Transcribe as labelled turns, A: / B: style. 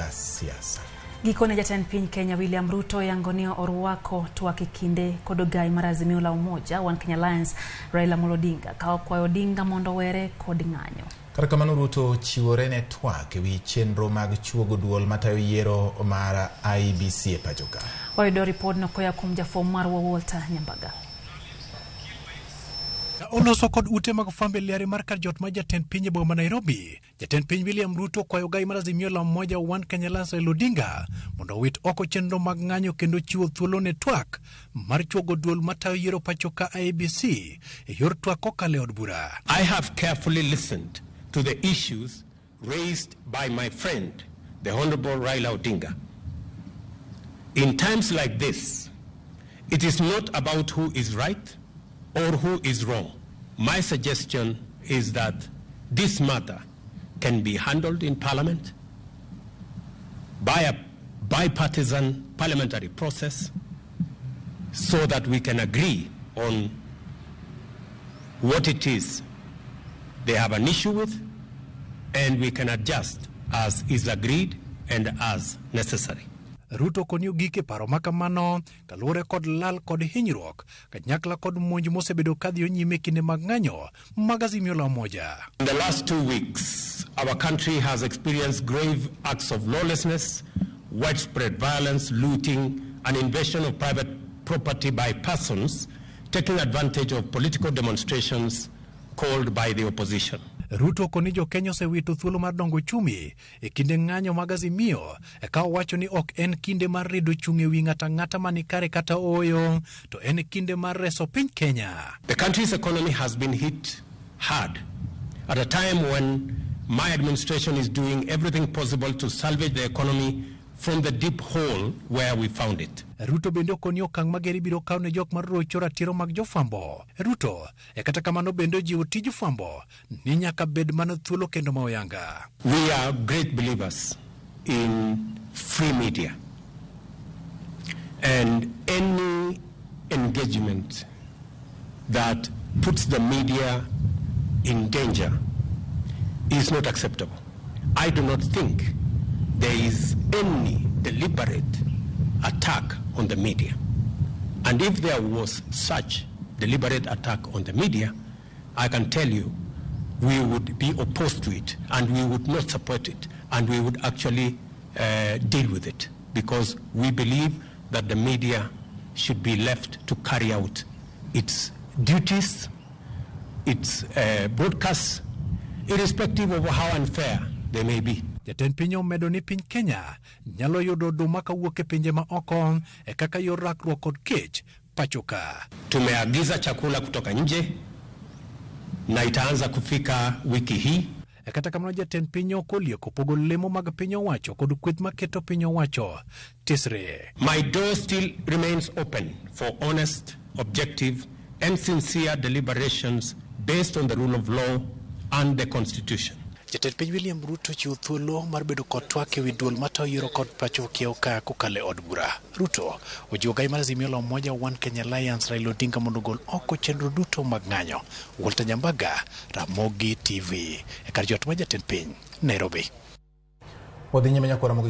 A: siasa.
B: Gikone jatend piny Kenya William Ruto yangonio orwako twak kinde kodogai marazimio la umoja One Kenya Alliance Raila Odinga ka okwayo Odinga mondo were kod ng'anyo.
A: Kata kamano Ruto chiwore ne twak ewi chenro mag chuogo duol matayo yiero mar IEBC e pachoka.
B: Oyudo ripod no koya kuom jafom marwa Walter Nyambaga.
C: Oloso kod ute mag familiari mar kar jot ma jatend piny e boma Nairobi. Jatend piny William Ruto kwayo gai marazimio la umoja One Kenya Alliance Raila Odinga mondo wit oko chenro mag ng'anyo kendo chiwo thuolo ne twak mar chuogo duol matayo yiero pachoka IEBC e yor twak kokale od bura.
D: I have carefully listened to the issues raised by my friend, the Honorable Raila Odinga. In times like this, it is not about who is right or who is wrong. My suggestion is that this matter can be handled in Parliament by a bipartisan parliamentary process so that we can agree on what it is they have an issue with, and we can adjust as is agreed and as necessary.
C: Ruto konyo gike paro makamano kalure kod lal kod hinyruok kanyakla kod monj mosebedo kadhi onyime kinde mag ng'anyo magazimio la umoja.
D: In the last 2 weeks, our country has experienced grave acts of lawlessness, widespread violence, looting, and invasion of private property by persons taking advantage of political demonstrations called by the opposition.
C: Ruto konijo Kenya osewito thuolo mar dongo chumi e kinde ng'anyo magazimio ka owacho ni ok en kinde mar rido chung ewi ng'ata mani kare kata oyo to en kinde mar reso piny Kenya.
D: The country's economy has been hit hard at a time when my administration is doing everything possible to salvage the economy from the deep hole where we found it.
C: Ruto bende konyo kang mageri biro kaw ne jok mar rocho ratiro mag jofambo. Ruto kata kamano bende jiwo tij fwambo ni nyaka bed mano thuolo kendo maoyanga.
D: We are great believers in free media, and any engagement that puts the media in danger is not acceptable. I do not think there is any deliberate attack on the media. And if there was such deliberate attack on the media, I can tell you we would be opposed to it and we would not support it, and we would actually deal with it, because we believe that the media should be left to carry out its duties, its broadcasts, irrespective of how unfair they may be.
C: Jatend piny omedo ni piny Kenya nyalo yudo oduma kawuok e pinje ma oko kaka yor rakruok kod kech pachoka.
D: Tumeagiza chakula kutoka nje na itaanza kufika wiki hii.
C: Kata kamano jatend piny okolieko pogo lemo mag piny owacho kod kweth maketo piny owacho tisre.
D: My door still remains open for honest, objective and sincere deliberations based on the rule of law and the Constitution.
C: Jatend piny William Ruto chiwo thuolo mar bedo kod twak ewi duol matayo yiero kod pachoka kokale od bura. Ruto ojiwo gai marazimio la umoja One Kenya Alliance Raila Odinga mondo gol oko chenro duto mag ng'anyo. Walter Nyambaga, Ramogi TV. Kar jot ma jatend piny Nairobi.
A: Wadhi nyime nyaka Ramogi.